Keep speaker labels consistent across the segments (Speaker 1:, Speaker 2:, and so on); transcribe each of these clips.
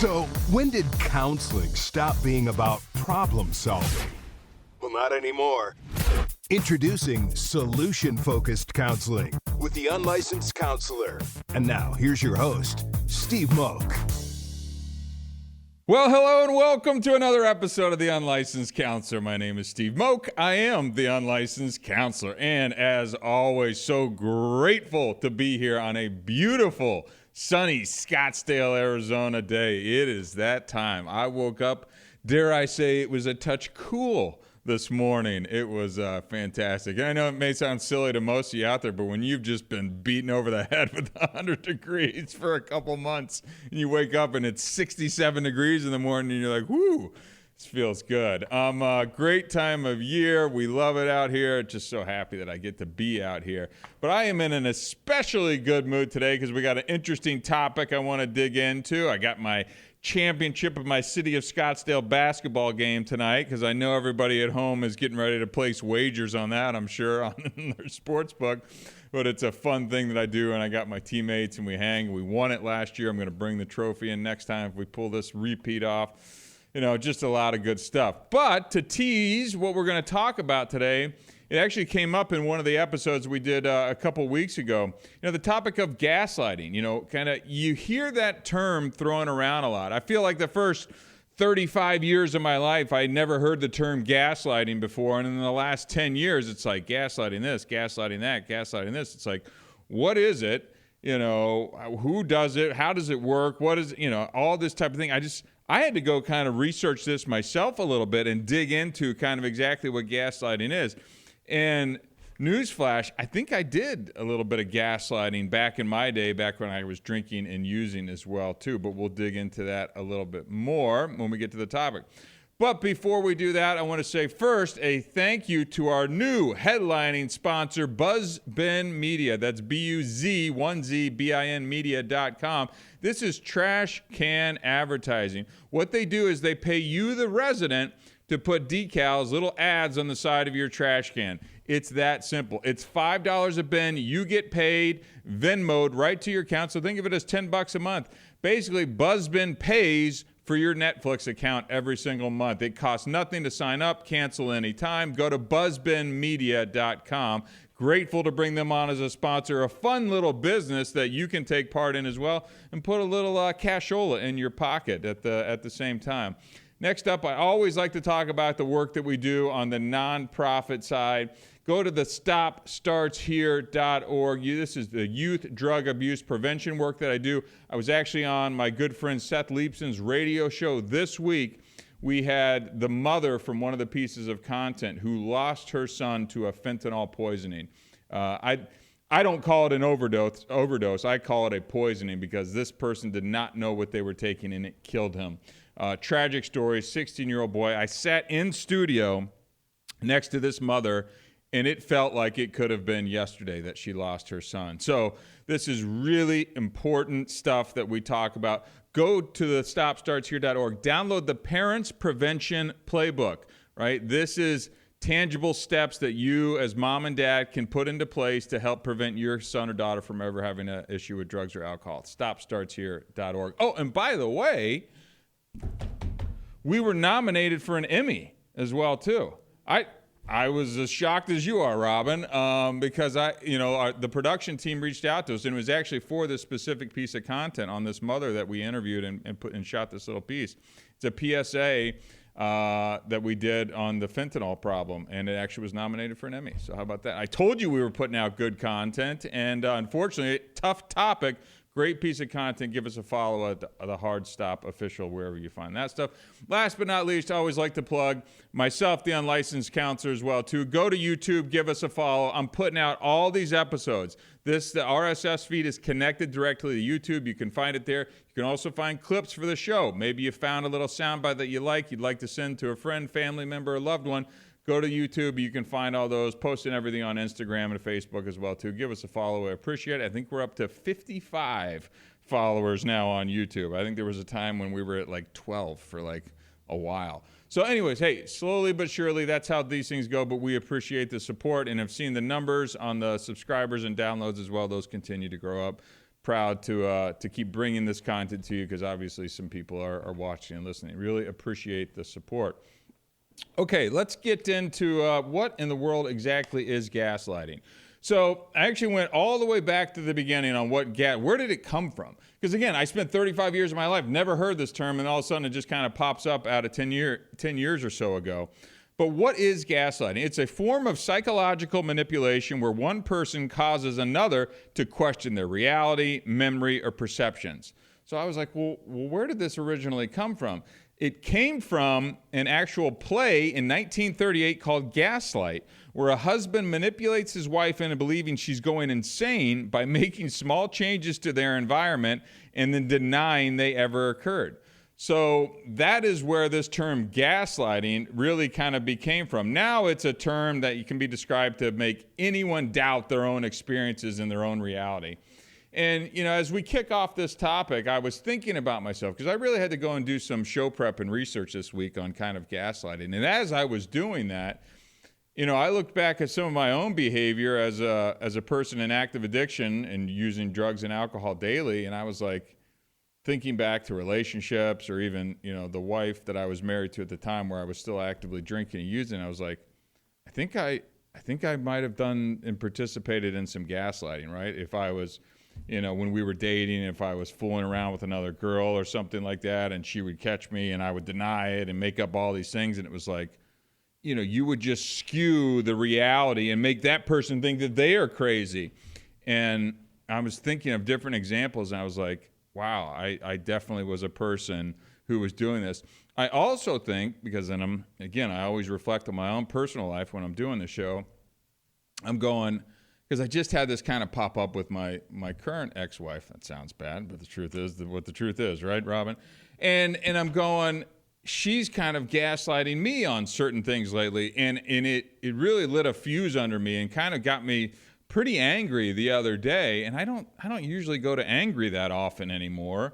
Speaker 1: So, when did counseling stop being about problem solving? Well, not anymore. Introducing solution-focused counseling with the unlicensed counselor. And now, here's your host, Steve Moak.
Speaker 2: Well, hello and welcome to another episode of The Unlicensed Counselor. My name is Steve Moak. I am the Unlicensed Counselor. And as always, so grateful to be here on a beautiful, sunny Scottsdale, Arizona day. It is that time. I woke up, dare I say, it was a touch cool this morning. It was fantastic. And I know it may sound silly to most of you out there, but when you've just been beaten over the head with 100 degrees for a couple months, and you wake up and it's 67 degrees in the morning, and you're like, whoo, this feels good. Great time of year. We love it out here. Just so happy that I get to be out here. But I am in an especially good mood today because we got an interesting topic I want to dig into. I got my championship of my City of Scottsdale basketball game tonight because I know everybody at home is getting ready to place wagers on that, I'm sure, on their sports book. But it's a fun thing that I do, and I got my teammates, and we hang. We won it last year. I'm going to bring the trophy in next time if we pull this repeat off. You know, just a lot of good stuff. But to tease what we're going to talk about today, it actually came up in one of the episodes we did a couple weeks ago. You know, the topic of gaslighting. You know, kind of you hear that term thrown around a lot. I feel like the first 35 years of my life, I never heard the term gaslighting before. And in the last 10 years, it's like gaslighting this, gaslighting that, gaslighting this. It's like, what is it? You know, who does it? How does it work? What is, you know, all this type of thing. I had to go kind of research this myself a little bit and dig into kind of exactly what gaslighting is. And newsflash, I think I did a little bit of gaslighting back in my day, back when I was drinking and using as well, too. But we'll dig into that a little bit more when we get to the topic. But before we do that, I want to say first a thank you to our new headlining sponsor, BuzzBin Media. That's BUZ1ZBIN Media.com. This is trash can advertising. What they do is they pay you, the resident, to put decals, little ads on the side of your trash can. It's that simple. It's $5 a bin. You get paid, Venmo'd right to your account. So think of it as $10 a month. Basically, BuzzBin pays for your Netflix account every single month. It costs nothing to sign up, cancel anytime. Go to buzzbinmedia.com. Grateful to bring them on as a sponsor, a fun little business that you can take part in as well and put a little cashola in your pocket at the same time. Next up, I always like to talk about the work that we do on the nonprofit side. Go to the stopstartshere.org. This is the youth drug abuse prevention work that I do. I was actually on my good friend Seth Leapson's radio show this week. We had the mother from one of the pieces of content who lost her son to a fentanyl poisoning. I don't call it an overdose. I call it a poisoning because this person did not know what they were taking and it killed him. Tragic story, 16-year-old boy. I sat in studio next to this mother, and it felt like it could have been yesterday that she lost her son. So this is really important stuff that we talk about. Go to the stopstartshere.org. Download the Parents Prevention Playbook, right? This is tangible steps that you as mom and dad can put into place to help prevent your son or daughter from ever having an issue with drugs or alcohol. Stopstartshere.org. Oh, and by the way, we were nominated for an Emmy as well, too. I was as shocked as you are, Robin, because the production team reached out to us, and it was actually for this specific piece of content on this mother that we interviewed and shot this little piece. It's a PSA that we did on the fentanyl problem, and it actually was nominated for an Emmy. So how about that? I told you we were putting out good content, and unfortunately, tough topic. Great piece of content. Give us a follow at the Hard Stop Official, wherever you find that stuff. Last but not least, I always like to plug myself, the Unlicensed Counselor, as well, too. Go to YouTube. Give us a follow. I'm putting out all these episodes. The RSS feed is connected directly to YouTube. You can find it there. You can also find clips for the show. Maybe you found a little soundbite that you'd like to send to a friend, family member, or loved one. Go to YouTube. You can find all those, posting everything on Instagram and Facebook as well, too. Give us a follow. I appreciate it. I think we're up to 55 followers now on YouTube. I think there was a time when we were at like 12 for like a while. So anyways, hey, slowly but surely, that's how these things go, but we appreciate the support and have seen the numbers on the subscribers and downloads as well. Those continue to grow up. proud to keep bringing this content to you because obviously some people are watching and listening. Really appreciate the support. Okay, let's get into what in the world exactly is gaslighting. So I actually went all the way back to the beginning on where did it come from? Because again, I spent 35 years of my life, never heard this term, and all of a sudden it just kind of pops up out of 10 years or so ago. But what is gaslighting? It's a form of psychological manipulation where one person causes another to question their reality, memory, or perceptions. So I was like, well, where did this originally come from? It came from an actual play in 1938 called Gaslight, where a husband manipulates his wife into believing she's going insane by making small changes to their environment and then denying they ever occurred. So that is where this term gaslighting really kind of became from. Now it's a term that can be described to make anyone doubt their own experiences and their own reality. And, as we kick off this topic, I was thinking about myself because I really had to go and do some show prep and research this week on kind of gaslighting. And as I was doing that, I looked back at some of my own behavior as a person in active addiction and using drugs and alcohol daily. And I was like thinking back to relationships or even, the wife that I was married to at the time where I was still actively drinking and using. I was like, I think I might have done and participated in some gaslighting, right? If I was, when we were dating, if I was fooling around with another girl or something like that, and she would catch me and I would deny it and make up all these things. And it was like, you would just skew the reality and make that person think that they are crazy. And I was thinking of different examples and I was like, wow, I definitely was a person who was doing this. I also think, because then I always reflect on my own personal life when I'm doing the show, I'm going, because I just had this kind of pop up with my current ex-wife. That sounds bad, but the truth is what the truth is, right, Robin? And I'm going, she's kind of gaslighting me on certain things lately, and it really lit a fuse under me and kind of got me pretty angry the other day. And I don't usually go to angry that often anymore,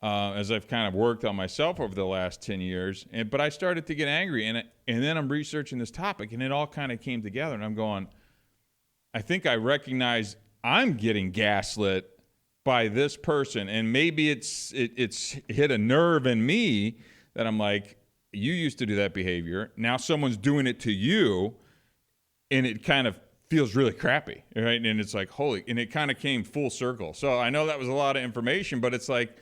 Speaker 2: as I've kind of worked on myself over the last 10 years. But I started to get angry, and then I'm researching this topic, and it all kind of came together, and I'm going, I think I recognize I'm getting gaslit by this person, and maybe it's hit a nerve in me that I'm like, you used to do that behavior. Now someone's doing it to you, and it kind of feels really crappy, right? And it's like, and it kind of came full circle. So I know that was a lot of information, but it's like,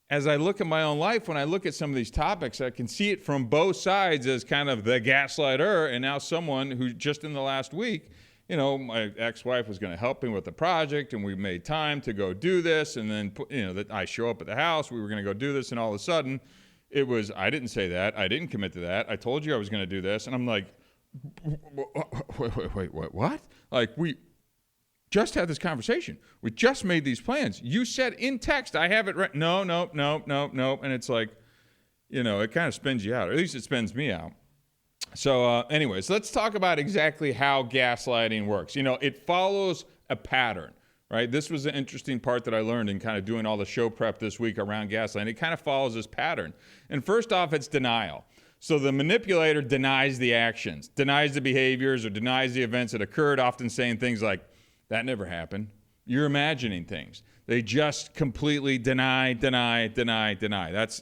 Speaker 2: as I look at my own life, when I look at some of these topics, I can see it from both sides as kind of the gaslighter, and now someone who just in the last week, my ex-wife was going to help me with the project, and we made time to go do this, and then, that I show up at the house, we were going to go do this, and all of a sudden, it was, I didn't say that, I didn't commit to that, I told you I was going to do this, and I'm like, wait, what? Like, we just had this conversation. We just made these plans. You said in text, I have it right. No. And it's like, it kind of spins you out, or at least it spins me out. So anyways, let's talk about exactly how gaslighting works. It follows a pattern, right? This was an interesting part that I learned in kind of doing all the show prep this week around gaslighting. It kind of follows this pattern. And first off, it's denial. So the manipulator denies the actions, denies the behaviors, or denies the events that occurred, often saying things like, that never happened. You're imagining things. They just completely deny. That's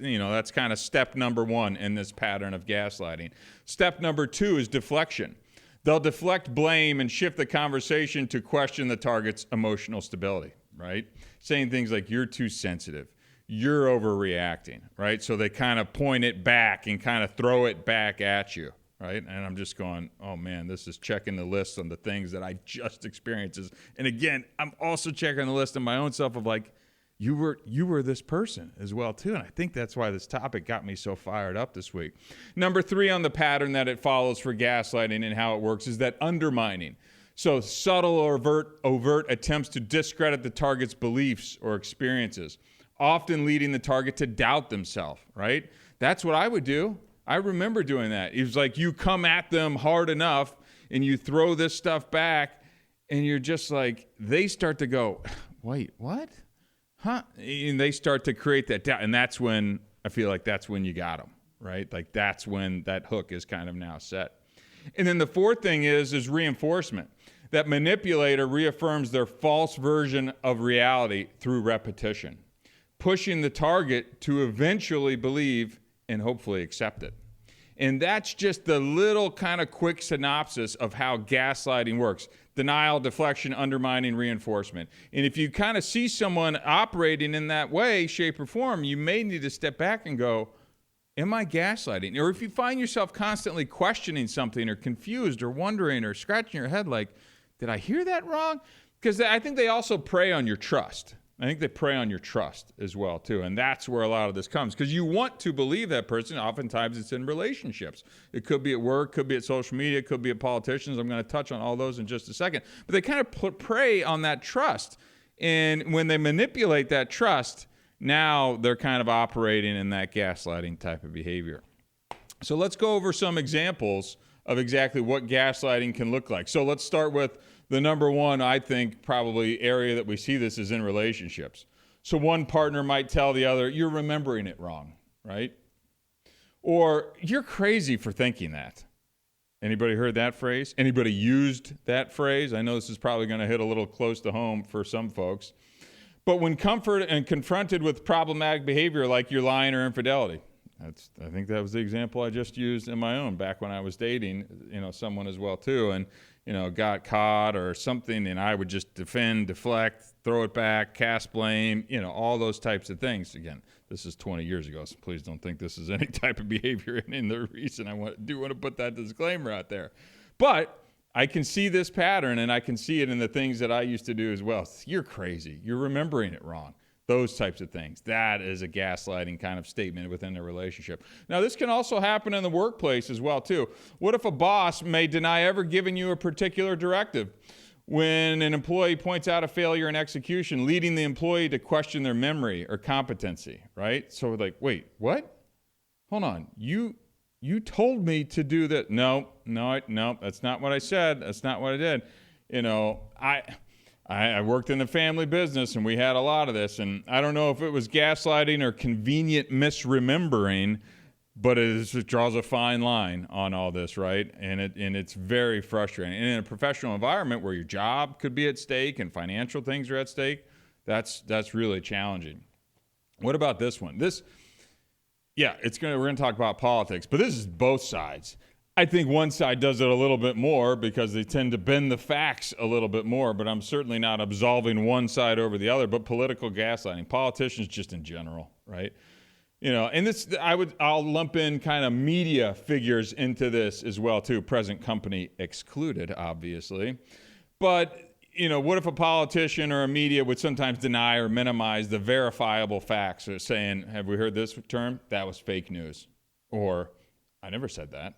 Speaker 2: kind of step number one in this pattern of gaslighting. Step number two is deflection. They'll deflect blame and shift the conversation to question the target's emotional stability, right? Saying things like, you're too sensitive. You're overreacting, right? So they kind of point it back and kind of throw it back at you, right? And I'm just going, oh man, this is checking the list on the things that I just experienced. And again, I'm also checking the list on my own self of like, you were this person as well too. And I think that's why this topic got me so fired up this week. Number three on the pattern that it follows for gaslighting and how it works is that undermining. So subtle or overt attempts to discredit the target's beliefs or experiences, often leading the target to doubt themselves, right? That's what I would do. I remember doing that. It was like you come at them hard enough and you throw this stuff back and you're just like, they start to go, wait, what? Huh? And they start to create that doubt. And that's when, I feel like that's when you got them, right? Like that's when that hook is kind of now set. And then the fourth thing is reinforcement. That manipulator reaffirms their false version of reality through repetition, pushing the target to eventually believe and hopefully accept it. And that's just the little kind of quick synopsis of how gaslighting works. Denial, deflection, undermining, reinforcement. And if you kind of see someone operating in that way, shape, or form, you may need to step back and go, am I gaslighting? Or if you find yourself constantly questioning something or confused or wondering or scratching your head like, did I hear that wrong? Because I think they also prey on your trust. I think they prey on your trust as well, too. And that's where a lot of this comes. Because you want to believe that person. Oftentimes it's in relationships. It could be at work, could be at social media, could be at politicians. I'm going to touch on all those in just a second. But they kind of prey on that trust. And when they manipulate that trust, now they're kind of operating in that gaslighting type of behavior. So let's go over some examples of exactly what gaslighting can look like. So let's start with the number one, I think, probably area that we see this is in relationships. So one partner might tell the other, you're remembering it wrong, right? Or you're crazy for thinking that. Anybody heard that phrase? Anybody used that phrase? I know this is probably going to hit a little close to home for some folks. But when comforted and confronted with problematic behavior like you're lying or infidelity, I think that was the example I just used in my own back when I was dating, someone as well too, and got caught or something, and I would just defend, deflect, throw it back, cast blame, all those types of things. Again, this is 20 years ago, so please don't think this is any type of behavior. And the reason I want to put that disclaimer out there, but I can see this pattern, and I can see it in the things that I used to do as well. You're crazy. You're remembering it wrong. Those types of things. That is a gaslighting kind of statement within a relationship. Now, this can also happen in the workplace as well, too. What if a boss may deny ever giving you a particular directive when an employee points out a failure in execution, leading the employee to question their memory or competency, right? So we're like, wait, what? Hold on. You told me to do that. No, that's not what I said. That's not what I did. I worked in the family business, and we had a lot of this, and I don't know if it was gaslighting or convenient misremembering, but it draws a fine line on all this, right? And it's very frustrating. And in a professional environment where your job could be at stake and financial things are at stake, that's really challenging. What about this one? We're going to talk about politics, but this is both sides. I think one side does it a little bit more because they tend to bend the facts a little bit more, but I'm certainly not absolving one side over the other, but political gaslighting, politicians just in general, right? And this, I'll lump in kind of media figures into this as well too, present company excluded, obviously. But, what if a politician or a media would sometimes deny or minimize the verifiable facts, or saying, have we heard this term? That was fake news. Or, I never said that.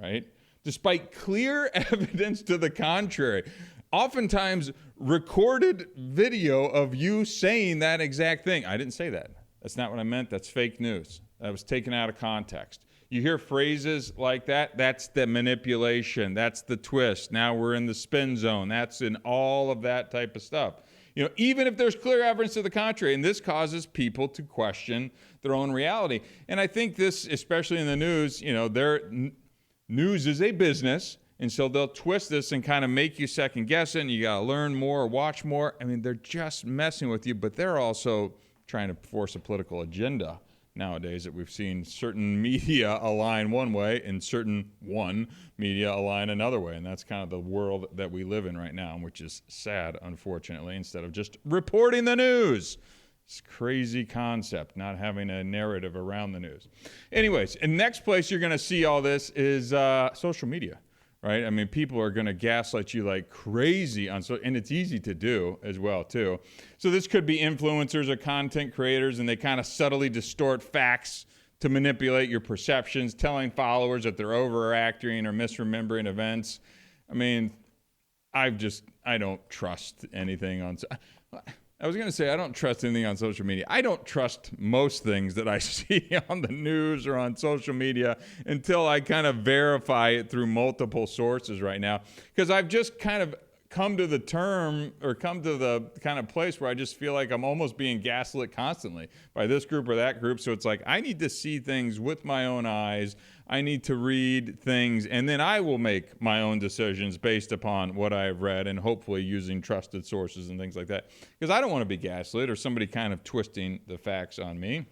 Speaker 2: Right? Despite clear evidence to the contrary. Oftentimes, recorded video of you saying that exact thing. I didn't say that. That's not what I meant. That's fake news. That was taken out of context. You hear phrases like that, that's the manipulation. That's the twist. Now we're in the spin zone. That's in all of that type of stuff. Even if there's clear evidence to the contrary, and this causes people to question their own reality. And I think this, especially in the news, news is a business, and so they'll twist this and kind of make you second guess it, and you got to learn more or watch more. I mean, they're just messing with you, but they're also trying to force a political agenda nowadays that we've seen certain media align one way and certain media align another way, and that's kind of the world that we live in right now, which is sad, unfortunately, instead of just reporting the news. It's a crazy concept, not having a narrative around the news. Anyways, and next place you're going to see all this is social media, right? I mean, people are going to gaslight you like crazy and it's easy to do as well, too. So this could be influencers or content creators, and they kind of subtly distort facts to manipulate your perceptions, telling followers that they're overacting or misremembering events. I mean, I don't trust anything on... I was going to say, I don't trust anything on social media. I don't trust most things that I see on the news or on social media until I kind of verify it through multiple sources right now. Because I've just kind of come to the term or come to the kind of place where I just feel like I'm almost being gaslit constantly by this group or that group. So it's like I need to see things with my own eyes. I need to read things, and then I will make my own decisions based upon what I've read and hopefully using trusted sources and things like that. Because I don't want to be gaslit or somebody kind of twisting the facts on me.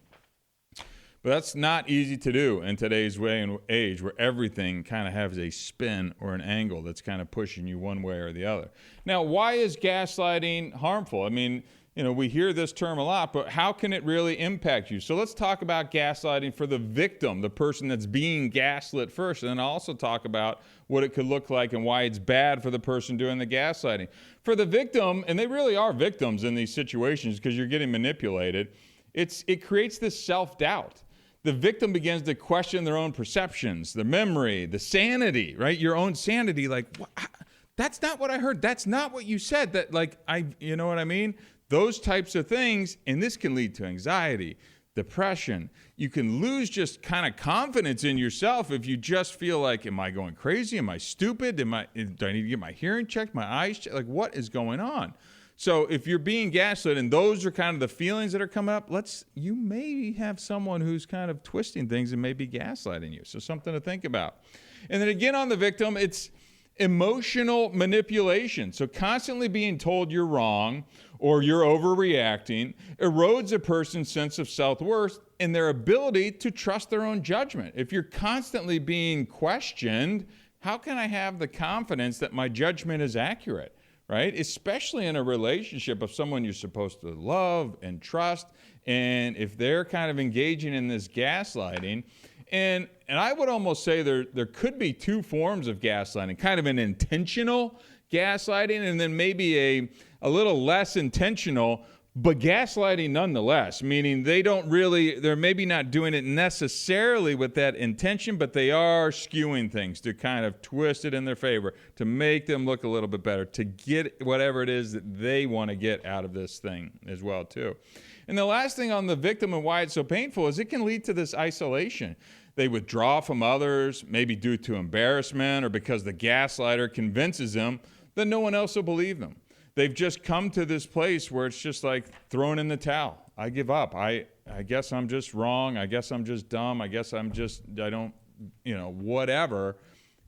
Speaker 2: But that's not easy to do in today's way and age where everything kind of has a spin or an angle that's kind of pushing you one way or the other. Now, why is gaslighting harmful? I mean, we hear this term a lot, but how can it really impact you? So let's talk about gaslighting for the victim, the person that's being gaslit first, and then I'll also talk about what it could look like and why it's bad for the person doing the gaslighting. For the victim, and they really are victims in these situations because you're getting manipulated, it creates this self-doubt. The victim begins to question their own perceptions, the memory, the sanity, right? Your own sanity. Like, that's not what I heard. That's not what you said. You know what I mean? Those types of things. And this can lead to anxiety, depression. You can lose just kind of confidence in yourself if you just feel like, am I going crazy? Am I stupid? Do I need to get my hearing checked, my eyes checked? Like, what is going on? So if you're being gaslit and those are kind of the feelings that are coming up, you may have someone who's kind of twisting things and maybe gaslighting you. So something to think about. And then again on the victim, it's emotional manipulation. So constantly being told you're wrong or you're overreacting erodes a person's sense of self-worth and their ability to trust their own judgment. If you're constantly being questioned, how can I have the confidence that my judgment is accurate? Right? Especially in a relationship of someone you're supposed to love and trust. And if they're kind of engaging in this gaslighting, and I would almost say there could be two forms of gaslighting, kind of an intentional gaslighting and then maybe a little less intentional, but gaslighting nonetheless, meaning they're maybe not doing it necessarily with that intention, but they are skewing things to kind of twist it in their favor, to make them look a little bit better, to get whatever it is that they want to get out of this thing as well, too. And the last thing on the victim and why it's so painful is it can lead to this isolation. They withdraw from others, maybe due to embarrassment or because the gaslighter convinces them that no one else will believe them. They've just come to this place where it's just like thrown in the towel. I give up. I guess I'm just wrong. I guess I'm just dumb. I guess I don't, whatever.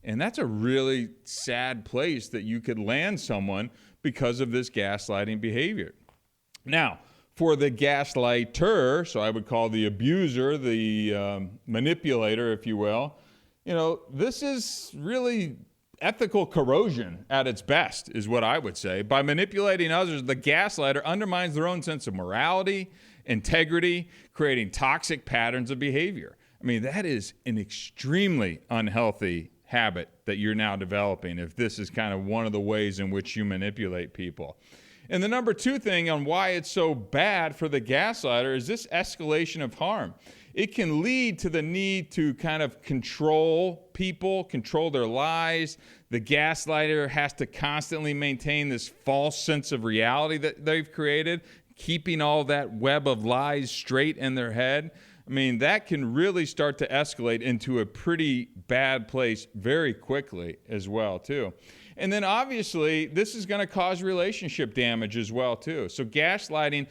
Speaker 2: And that's a really sad place that you could land someone because of this gaslighting behavior. Now, for the gaslighter, so I would call the abuser, the manipulator, if you will, this is really ethical corrosion at its best, is what I would say. By manipulating others, the gaslighter undermines their own sense of morality, integrity, creating toxic patterns of behavior. I mean, that is an extremely unhealthy habit that you're now developing if this is kind of one of the ways in which you manipulate people. And the number two thing on why it's so bad for the gaslighter is this escalation of harm. It can lead to the need to kind of control people, control their lives. The gaslighter has to constantly maintain this false sense of reality that they've created, keeping all that web of lies straight in their head. I mean, that can really start to escalate into a pretty bad place very quickly as well, too. And then obviously, this is going to cause relationship damage as well, too. So gaslighting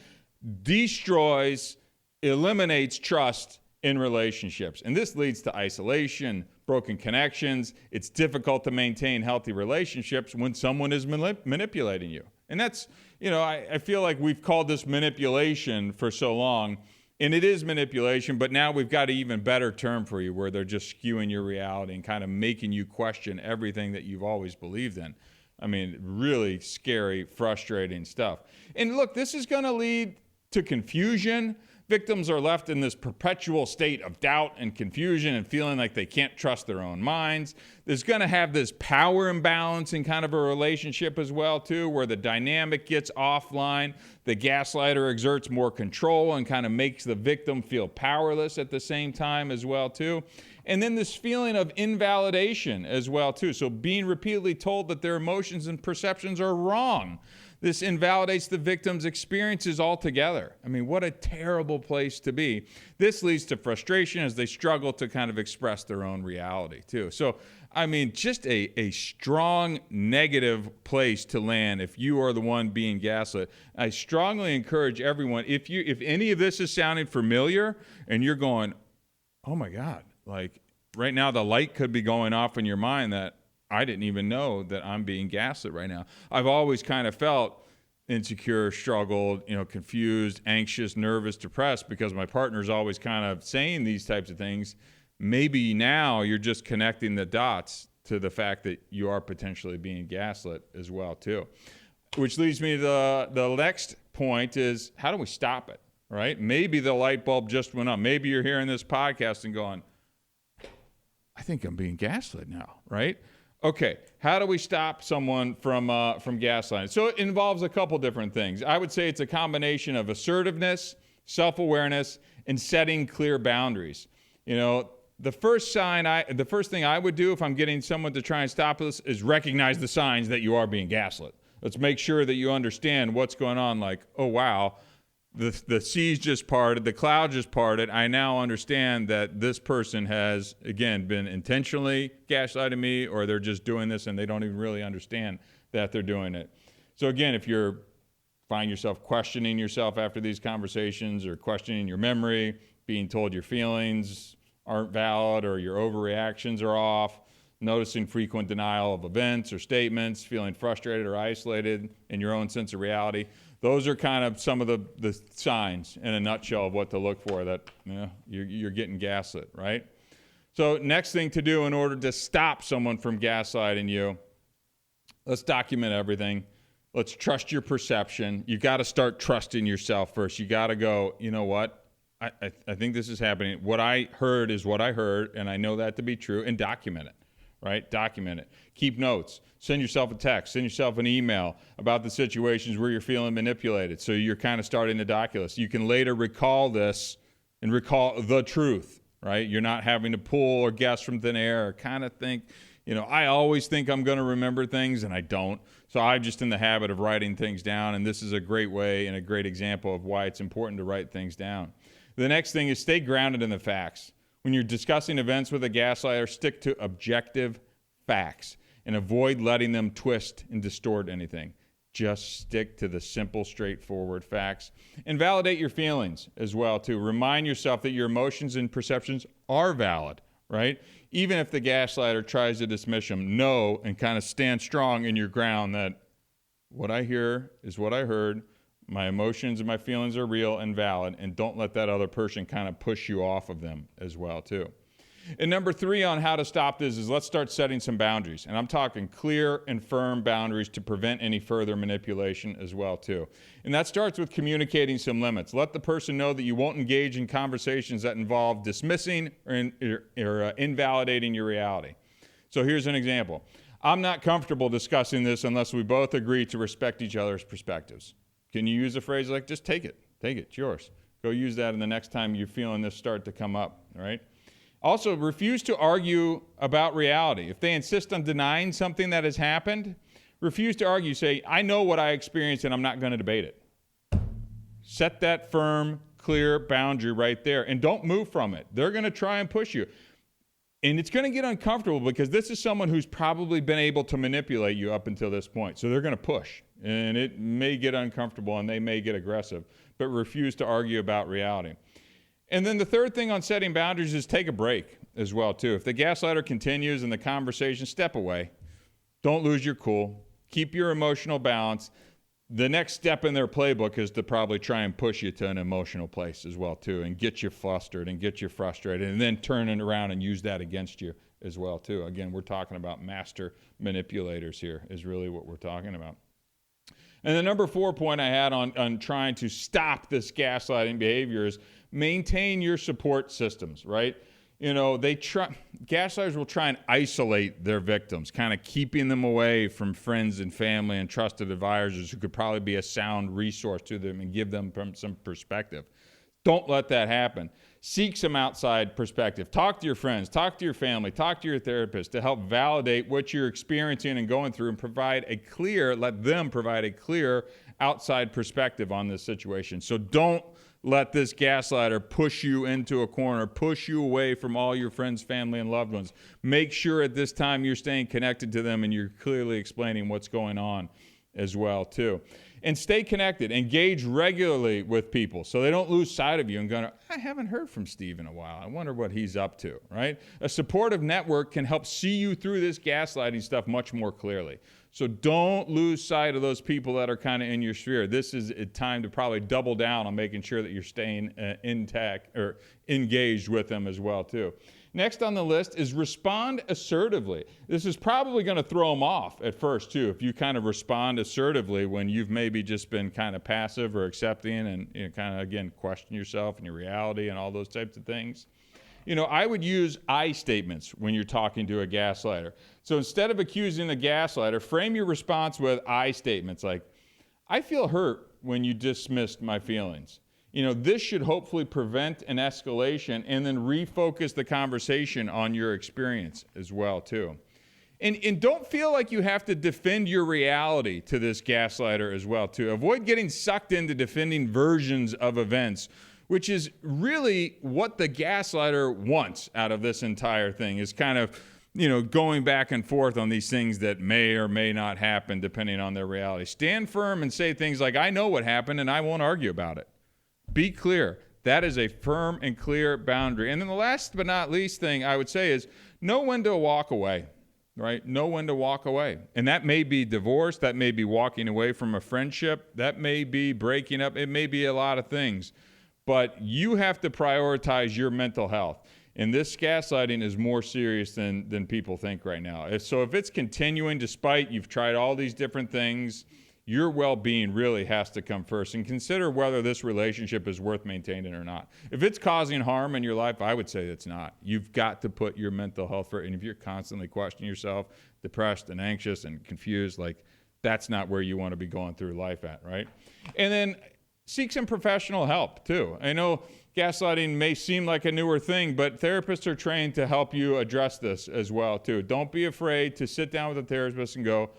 Speaker 2: destroys, eliminates trust in relationships. And this leads to isolation, broken connections. It's difficult to maintain healthy relationships when someone is manipulating you. And that's, I feel like we've called this manipulation for so long. And it is manipulation, but now we've got an even better term for you where they're just skewing your reality and kind of making you question everything that you've always believed in. I mean, really scary, frustrating stuff. And look, this is going to lead to confusion. Victims are left in this perpetual state of doubt and confusion and feeling like they can't trust their own minds. There's going to have this power imbalance in kind of a relationship as well, too, where the dynamic gets offline. The gaslighter exerts more control and kind of makes the victim feel powerless at the same time as well, too. And then this feeling of invalidation as well, too. So being repeatedly told that their emotions and perceptions are wrong. This invalidates the victim's experiences altogether. I mean, what a terrible place to be. This leads to frustration as they struggle to kind of express their own reality, too. So, I mean, just a strong negative place to land if you are the one being gaslit. I strongly encourage everyone, if any of this is sounding familiar and you're going, oh my God, like right now the light could be going off in your mind that I didn't even know that I'm being gaslit right now. I've always kind of felt insecure, struggled, confused, anxious, nervous, depressed because my partner's always kind of saying these types of things. Maybe now you're just connecting the dots to the fact that you are potentially being gaslit as well too. Which leads me to the next point is, how do we stop it, right? Maybe the light bulb just went up. Maybe you're hearing this podcast and going, I think I'm being gaslit now, right? Okay, how do we stop someone from gaslighting? So it involves a couple different things. I would say it's a combination of assertiveness, self-awareness, and setting clear boundaries. The first thing I would do if I'm getting someone to try and stop this is recognize the signs that you are being gaslit. Let's make sure that you understand what's going on. Like, oh wow, the seas just parted, the cloud just parted. I now understand that this person has, again, been intentionally gaslighting me, or they're just doing this and they don't even really understand that they're doing it. So again, if you find yourself questioning yourself after these conversations, or questioning your memory, being told your feelings aren't valid or your overreactions are off, noticing frequent denial of events or statements, feeling frustrated or isolated in your own sense of reality, those are kind of some of the signs in a nutshell of what to look for that you're getting gaslit, right? So next thing to do in order to stop someone from gaslighting you, let's document everything. Let's trust your perception. You got to start trusting yourself first. You got to go, you know what? I think this is happening. What I heard is what I heard, and I know that to be true, and document it. Right? Document it. Keep notes. Send yourself a text. Send yourself an email about the situations where you're feeling manipulated. So you're kind of starting to document this. You can later recall this and recall the truth, right? You're not having to pull or guess from thin air or kind of think, I always think I'm going to remember things and I don't. So I'm just in the habit of writing things down. And this is a great way and a great example of why it's important to write things down. The next thing is stay grounded in the facts. When you're discussing events with a gaslighter, stick to objective facts and avoid letting them twist and distort anything. Just stick to the simple, straightforward facts. And validate your feelings as well, too. Remind yourself that your emotions and perceptions are valid, right? Even if the gaslighter tries to dismiss them, know and kind of stand strong in your ground that what I hear is what I heard. My emotions and my feelings are real and valid, and don't let that other person kind of push you off of them as well, too. And number 3 on how to stop this is let's start setting some boundaries. And I'm talking clear and firm boundaries to prevent any further manipulation as well, too. And that starts with communicating some limits. Let the person know that you won't engage in conversations that involve dismissing or invalidating your reality. So here's an example. I'm not comfortable discussing this unless we both agree to respect each other's perspectives. Can you use a phrase like, just take it, it's yours. Go use that in the next time you're feeling this start to come up, all right? Also, refuse to argue about reality. If they insist on denying something that has happened, refuse to argue. Say, I know what I experienced and I'm not going to debate it. Set that firm, clear boundary right there and don't move from it. They're going to try and push you. And it's going to get uncomfortable because this is someone who's probably been able to manipulate you up until this point. So they're going to push. And it may get uncomfortable and they may get aggressive, but refuse to argue about reality. And then the third thing on setting boundaries is take a break as well, too. If the gaslighter continues in the conversation, step away. Don't lose your cool. Keep your emotional balance. The next step in their playbook is to probably try and push you to an emotional place as well, too, and get you flustered and get you frustrated, and then turn it around and use that against you as well, too. Again, we're talking about master manipulators here is really what we're talking about. And the number 4 point I had on trying to stop this gaslighting behavior is maintain your support systems, right? Gaslighters will try and isolate their victims, kind of keeping them away from friends and family and trusted advisors who could probably be a sound resource to them and give them some perspective. Don't let that happen. seek some outside perspective. Talk to your friends, talk to your family, talk to your therapist to help validate what you're experiencing and going through and let them provide a clear outside perspective on this situation. So don't let this gaslighter push you into a corner, push you away from all your friends, family, and loved ones. Make sure at this time you're staying connected to them and you're clearly explaining what's going on as well, too. And stay connected. Engage regularly with people so they don't lose sight of you and go, I haven't heard from Steve in a while. I wonder what he's up to, right? A supportive network can help see you through this gaslighting stuff much more clearly. So don't lose sight of those people that are kind of in your sphere. This is a time to probably double down on making sure that you're staying intact or engaged with them as well, too. Next on the list is respond assertively. This is probably going to throw them off at first, too, if you kind of respond assertively when you've maybe just been kind of passive or accepting and kind of, again, question yourself and your reality and all those types of things. I would use I statements when you're talking to a gaslighter. So instead of accusing the gaslighter, frame your response with I statements like, I feel hurt when you dismissed my feelings. This should hopefully prevent an escalation and then refocus the conversation on your experience as well, too. And don't feel like you have to defend your reality to this gaslighter as well, too. Avoid getting sucked into defending versions of events, which is really what the gaslighter wants out of this entire thing, is kind of, going back and forth on these things that may or may not happen depending on their reality. Stand firm and say things like, I know what happened and I won't argue about it. Be clear. That is a firm and clear boundary. And then the last but not least thing I would say is know when to walk away, right? Know when to walk away. And that may be divorce. That may be walking away from a friendship. That may be breaking up. It may be a lot of things. But you have to prioritize your mental health. And this gaslighting is more serious than people think right now. So if it's continuing despite you've tried all these different things, your well-being really has to come first. And consider whether this relationship is worth maintaining or not. If it's causing harm in your life, I would say it's not. You've got to put your mental health first. And if you're constantly questioning yourself, depressed and anxious and confused, that's not where you want to be going through life at, right? And then seek some professional help, too. I know gaslighting may seem like a newer thing, but therapists are trained to help you address this as well, too. Don't be afraid to sit down with a therapist and go,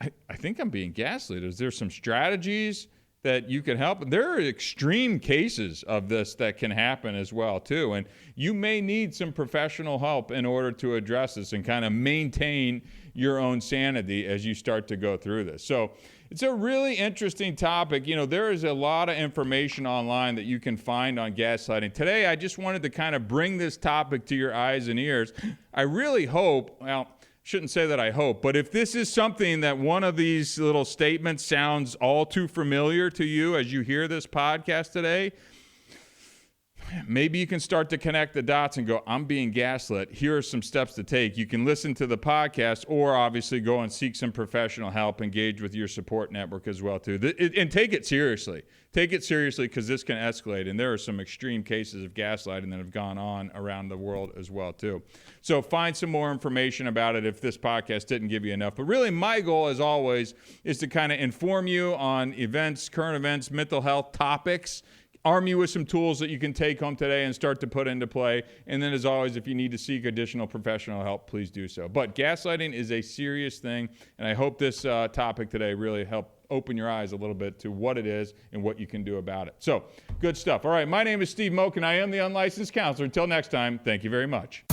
Speaker 2: I think I'm being gaslit. Is there some strategies that you can help? There are extreme cases of this that can happen as well, too. And you may need some professional help in order to address this and kind of maintain your own sanity as you start to go through this. So it's a really interesting topic. There is a lot of information online that you can find on gaslighting. Today, I just wanted to kind of bring this topic to your eyes and ears. I really hope, shouldn't say that I hope, but if this is something that one of these little statements sounds all too familiar to you as you hear this podcast today, maybe you can start to connect the dots and go, I'm being gaslit. Here are some steps to take. You can listen to the podcast or obviously go and seek some professional help, engage with your support network as well, too. And take it seriously. Take it seriously because this can escalate. And there are some extreme cases of gaslighting that have gone on around the world as well, too. So find some more information about it if this podcast didn't give you enough. But really, my goal, as always, is to kind of inform you on events, current events, mental health topics, arm you with some tools that you can take home today and start to put into play. And then, as always, if you need to seek additional professional help, please do so. But gaslighting is a serious thing, and I hope this topic today really helped open your eyes a little bit to what it is and what you can do about it. So, good stuff. All right, my name is Steve Moak, and I am the Unlicensed Counselor. Until next time, thank you very much.